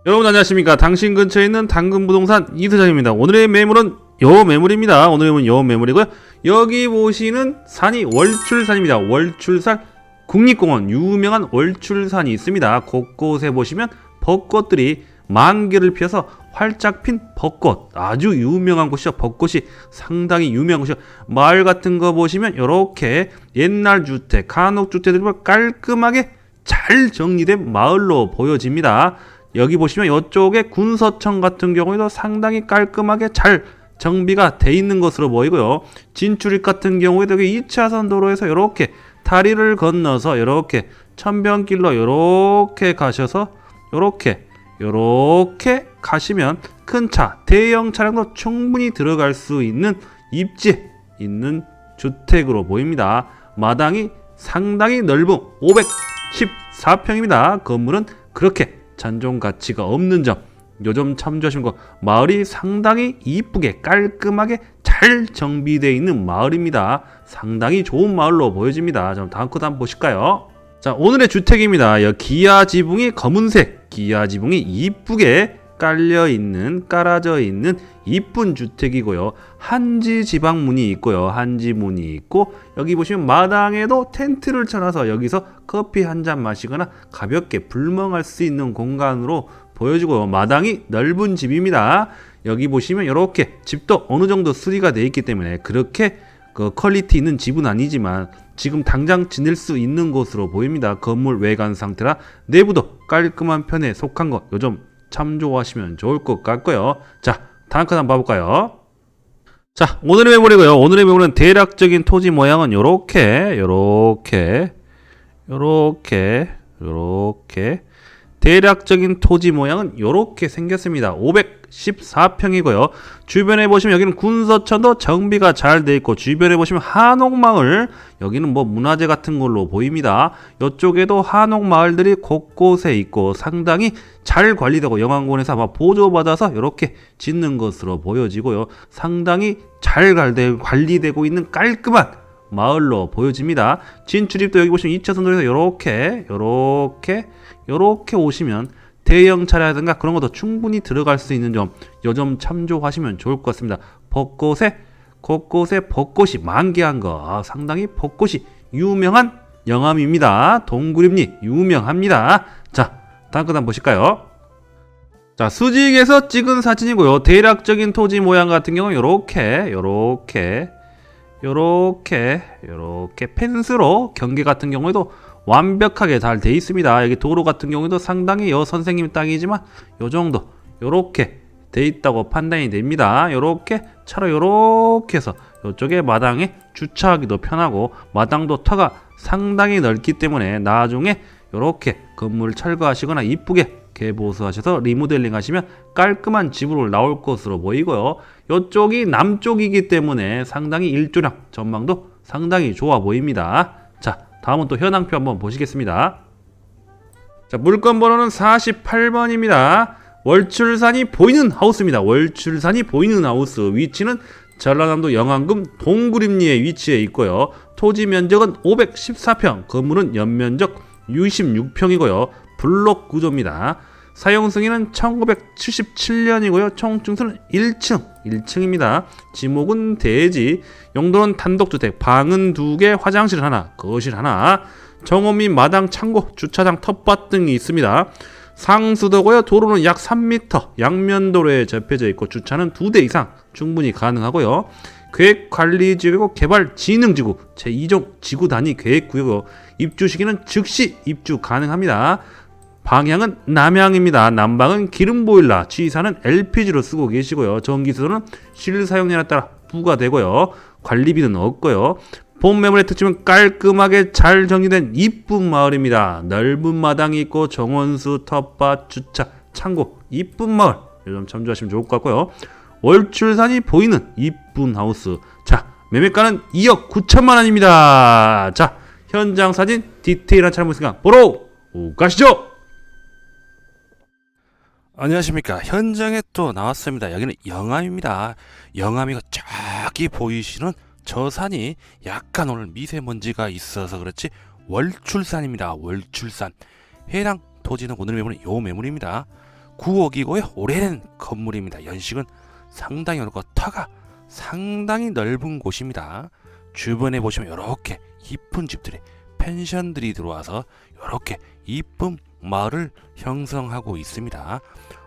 여러분 안녕하십니까. 당신 근처에 있는 당근부동산 이수장입니다. 오늘의 매물은 요 매물입니다. 오늘의 매물은 요 매물이고요. 여기 보시는 산이 월출산입니다. 월출산 국립공원, 유명한 월출산이 있습니다. 곳곳에 보시면 벚꽃들이 만개를 피워서 활짝 핀 벚꽃, 아주 유명한 곳이죠. 벚꽃이 상당히 유명한 곳이죠. 마을 같은 거 보시면 이렇게 옛날 주택, 한옥주택들이 깔끔하게 잘 정리된 마을로 보여집니다. 여기 보시면 이쪽에 군서청 같은 경우에도 상당히 깔끔하게 잘 정비가 돼 있는 것으로 보이고요. 진출입 같은 경우에도 여기 2차선 도로에서 이렇게 다리를 건너서 이렇게 천변길로 이렇게 가셔서 이렇게 가시면 큰 차, 대형 차량도 충분히 들어갈 수 있는 입지에 있는 주택으로 보입니다. 마당이 상당히 넓은 514평입니다. 건물은 그렇게 잔존 가치가 없는 점, 요 점 참조하시면 거. 마을이 상당히 이쁘게 깔끔하게 잘 정비되어 있는 마을입니다. 상당히 좋은 마을로 보여집니다. 자, 다음 컷 한번 보실까요? 자, 오늘의 주택입니다. 기아 지붕이 검은색, 기아 지붕이 이쁘게 깔아져 있는 이쁜 주택이고요. 한지 지방문이 있고요. 한지 문이 있고, 여기 보시면 마당에도 텐트를 쳐놔서 여기서 커피 한 잔 마시거나 가볍게 불멍할 수 있는 공간으로 보여지고요. 마당이 넓은 집입니다. 여기 보시면 이렇게 집도 어느 정도 수리가 되어 있기 때문에 그렇게 퀄리티 있는 집은 아니지만 지금 당장 지낼 수 있는 곳으로 보입니다. 건물 외관 상태라 내부도 깔끔한 편에 속한 거, 요즘 참조하시면 좋을 것 같고요. 자, 다음 컷 한번 봐볼까요? 자, 오늘의 매물이고요. 오늘의 매물은 대략적인 토지 모양은 요렇게 대략적인 토지 모양은 요렇게 생겼습니다. 514평이고요. 주변에 보시면 여기는 군서천도 정비가 잘 돼 있고, 주변에 보시면 한옥마을, 여기는 뭐 문화재 같은 걸로 보입니다. 이쪽에도 한옥마을들이 곳곳에 있고 상당히 잘 관리되고 영안군에서 아마 보조받아서 이렇게 짓는 것으로 보여지고요. 상당히 잘 관리되고 있는 깔끔한 마을로 보여집니다. 진출입도 여기 보시면 2차선 도로에서 요렇게 오시면 대형 차량이라든가 그런 것도 충분히 들어갈 수 있는 점, 요 점 참조하시면 좋을 것 같습니다. 곳곳에 벚꽃이 만개한 거, 상당히 벚꽃이 유명한 영암입니다. 동구림리 유명합니다. 자, 다음 거 한번 보실까요? 자, 수직에서 찍은 사진이고요. 대략적인 토지 모양 같은 경우 요렇게 펜스로 경계 같은 경우에도 완벽하게 잘 돼 있습니다. 여기 도로 같은 경우에도 상당히 선생님 땅이지만 요 정도 요렇게 돼 있다고 판단이 됩니다. 요렇게 차로 요렇게 해서 요쪽에 마당에 주차하기도 편하고, 마당도 터가 상당히 넓기 때문에 나중에 요렇게 건물 철거하시거나 이쁘게 개보수하셔서 리모델링 하시면 깔끔한 집으로 나올 것으로 보이고요. 이쪽이 남쪽이기 때문에 상당히 일조량 전망도 상당히 좋아 보입니다. 자, 다음은 또 현황표 한번 보시겠습니다. 자, 물건 번호는 48번입니다. 월출산이 보이는 하우스입니다. 월출산이 보이는 하우스, 위치는 전라남도 영암군 동구림리에 위치해 있고요. 토지 면적은 514평, 건물은 연면적 66평이고요. 블록 구조입니다. 사용 승인은 1977년이고요. 총 층수는 1층입니다. 지목은 대지, 용도는 단독주택, 방은 2개, 화장실 하나, 거실 하나, 정원 및 마당, 창고, 주차장, 텃밭 등이 있습니다. 상수도고요. 도로는 약 3m, 양면도로에 접혀져 있고 주차는 2대 이상 충분히 가능하고요. 계획관리지역이고 개발진흥지구 제2종 지구단위 계획구역이고, 입주 시기는 즉시 입주 가능합니다. 방향은 남향입니다. 난방은 기름보일러, 취사는 LPG로 쓰고 계시고요. 전기세도는 실사용량에 따라 부과되고요. 관리비는 없고요. 본 매물의 특징은 깔끔하게 잘 정리된 이쁜 마을입니다. 넓은 마당이 있고 정원수, 텃밭, 주차, 창고, 이쁜 마을, 좀 참조하시면 좋을 것 같고요. 월출산이 보이는 이쁜 하우스. 자, 매매가는 2억 9천만 원입니다. 자, 현장 사진 디테일한 차량 모습과 보러 가시죠. 안녕하십니까. 현장에 또 나왔습니다. 여기는 영암입니다. 영암이가 저기 보이시는 저 산이 약간 오늘 미세먼지가 있어서 그렇지 월출산입니다. 월출산. 해당 토지는 오늘 매물은 요 매물입니다. 9억이고요. 오래된 건물입니다. 연식은 상당히 넓고 터가 상당히 넓은 곳입니다. 주변에 보시면 이렇게 이쁜 집들이 펜션들이 들어와서 이렇게 이쁜 마을을 형성하고 있습니다.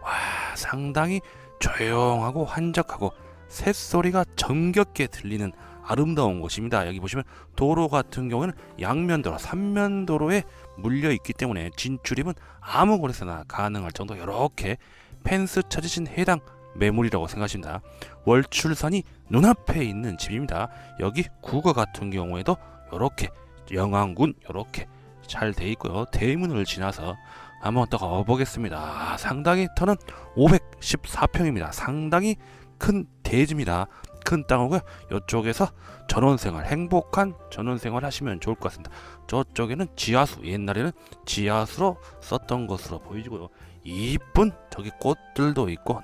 와, 상당히 조용하고 한적하고 새소리가 정겹게 들리는 아름다운 곳입니다. 여기 보시면 도로 같은 경우에는 양면도로, 삼면도로에 물려 있기 때문에 진출입은 아무 곳에서나 가능할 정도 이렇게 펜스 쳐주신 해당 매물이라고 생각하십니다. 월출산이 눈앞에 있는 집입니다. 여기 구거 같은 경우에도 이렇게 영암군 이렇게 잘 돼 있고요. 대문을 지나서 한번 더 가보겠습니다. 상당히 터는 514평입니다. 상당히 큰 대지입니다. 큰 땅이고요. 이쪽에서 전원생활, 행복한 전원생활 하시면 좋을 것 같습니다. 저쪽에는 지하수, 옛날에는 지하수로 썼던 것으로 보이고요. 이쁜 저기 꽃들도 있고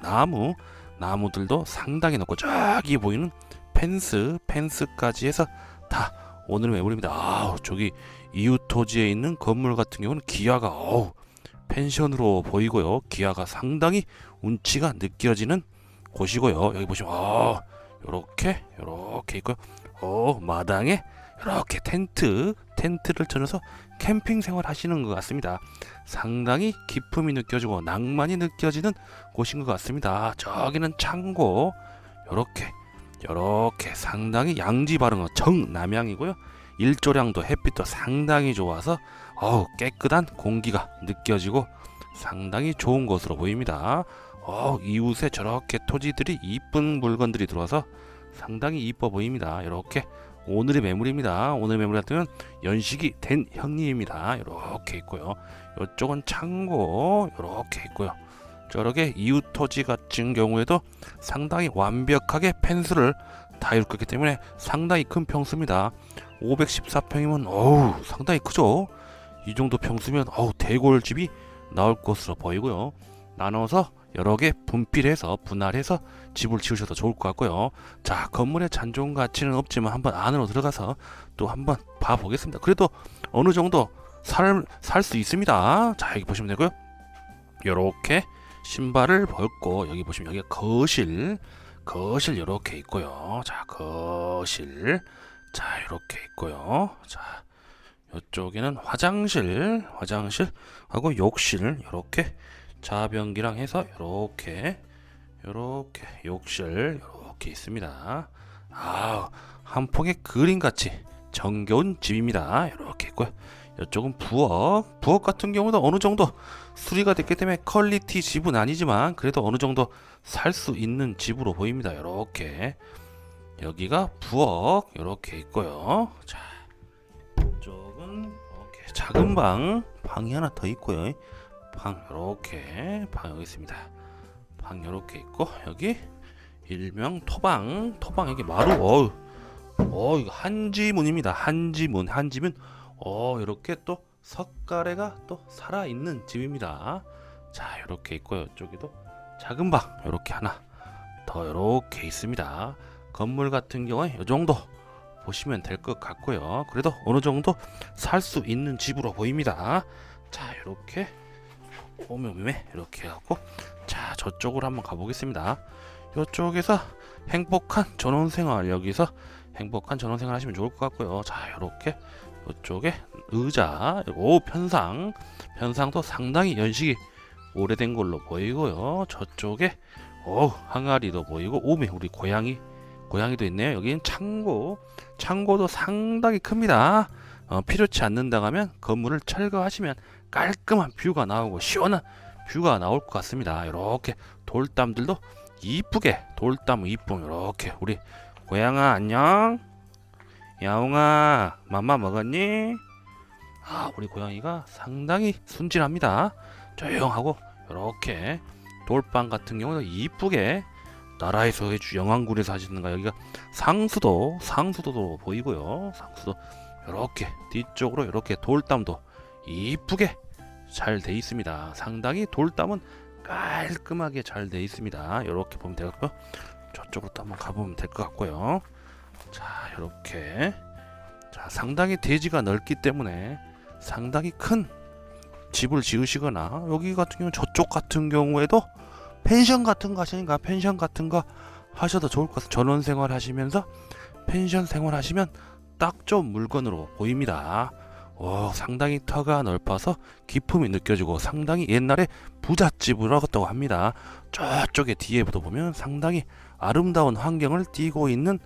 나무들도 상당히 높고 저기 보이는 펜스까지 해서 다 오늘 매물입니다. 아우, 저기 이웃 토지에 있는 건물 같은 경우는 기아가 펜션으로 보이고요. 기아가 상당히 운치가 느껴지는 곳이고요. 여기 보시면 요렇게 있고요. 마당에 이렇게 텐트를 쳐놔서 캠핑 생활 하시는 것 같습니다. 상당히 기품이 느껴지고 낭만이 느껴지는 곳인 것 같습니다. 저기는 창고 요렇게 상당히 양지 바른 거 정남향이고요. 일조량도 햇빛도 상당히 좋아서 깨끗한 공기가 느껴지고 상당히 좋은 곳으로 보입니다. 이웃에 저렇게 토지들이 이쁜 물건들이 들어와서 상당히 이뻐 보입니다. 이렇게 오늘의 매물입니다. 오늘 매물 같은 경우는 연식이 된 형님입니다. 이렇게 있고요. 이쪽은 창고 이렇게 있고요. 저렇게 이웃 토지 같은 경우에도 상당히 완벽하게 펜스를 다 이루고 있기 때문에 상당히 큰 평수입니다. 514평이면 상당히 크죠. 이 정도 평수면 대골집이 나올 것으로 보이고요. 나눠서 여러 개 분할해서 집을 지으셔도 좋을 것 같고요. 자, 건물의 잔존 가치는 없지만 한번 안으로 들어가서 또 한번 봐보겠습니다. 그래도 어느 정도 살 수 있습니다. 자, 여기 보시면 되고요. 요렇게 신발을 벗고 여기 보시면 여기가 거실 요렇게 있고요. 자, 거실 요렇게 있고요. 자, 이쪽에는 화장실하고 욕실 요렇게 자변기랑 해서 요렇게 욕실 요렇게 있습니다. 한 폭의 그림같이 정겨운 집입니다. 요렇게 있고요. 이쪽은 부엌 같은 경우도 어느 정도 수리가 됐기 때문에 퀄리티 집은 아니지만 그래도 어느 정도 살 수 있는 집으로 보입니다. 요렇게 여기가 부엌 요렇게 있고요. 자, 이쪽은 이렇게 작은 방이 하나 더 있고요. 방 여기 있습니다. 방 요렇게 있고 여기 일명 토방 여기 마루 이거 한지문입니다. 한지문 이렇게 또 석가래가 또 살아있는 집입니다. 자, 이렇게 있고요. 이쪽에도 작은 방 이렇게 하나 더 이렇게 있습니다. 건물 같은 경우에 이 정도 보시면 될 것 같고요. 그래도 어느 정도 살 수 있는 집으로 보입니다. 자, 이렇게 오메 이렇게 하고 자, 저쪽으로 한번 가보겠습니다. 이쪽에서 행복한 전원생활 여기서 행복한 전원생활 하시면 좋을 것 같고요. 자, 이렇게 이쪽에 의자 편상도 상당히 연식이 오래된 걸로 보이고요. 저쪽에 항아리도 보이고 오메 우리 고양이도 있네요. 여기는 창고도 상당히 큽니다. 필요치 않는다 하면 건물을 철거하시면 깔끔한 뷰가 나오고 시원한 뷰가 나올 것 같습니다. 이렇게 돌담들도 이쁘게 돌담 이쁨 이렇게 우리 고양아 안녕. 야옹아 맘마 먹었니? 우리 고양이가 상당히 순진합니다. 조용하고 이렇게 돌방 같은 경우는 이쁘게 나라에서 영암군에서 하시는가 여기가 상수도 보이고요. 상수도 이렇게 뒤쪽으로 이렇게 돌담도 이쁘게 잘 돼 있습니다. 상당히 돌담은 깔끔하게 잘 돼 있습니다. 이렇게 보면 되고요. 저쪽으로 또 한번 가보면 될 것 같고요. 자, 이렇게 상당히 대지가 넓기 때문에 상당히 큰 집을 지으시거나 여기 같은 경우 저쪽 같은 경우에도 펜션 같은 거 하시니까 펜션 같은 거 하셔도 좋을 것 같아요. 전원 생활 하시면서 펜션 생활 하시면 딱 좋은 물건으로 보입니다. 상당히 터가 넓어서 기품이 느껴지고 상당히 옛날에 부잣집으로 하겠다고 합니다. 저쪽에 뒤에부터 보면 상당히 아름다운 환경을 띠고 있는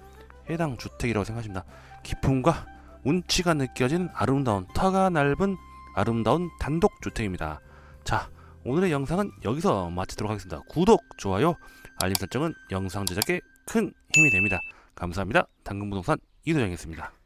해당 주택이라고 생각하십니다. 기품과 운치가 느껴지는 아름다운 터가 넓은 아름다운 단독주택입니다. 자, 오늘의 영상은 여기서 마치도록 하겠습니다. 구독, 좋아요, 알림 설정은 영상 제작에 큰 힘이 됩니다. 감사합니다. 당근부동산 이도영이었습니다.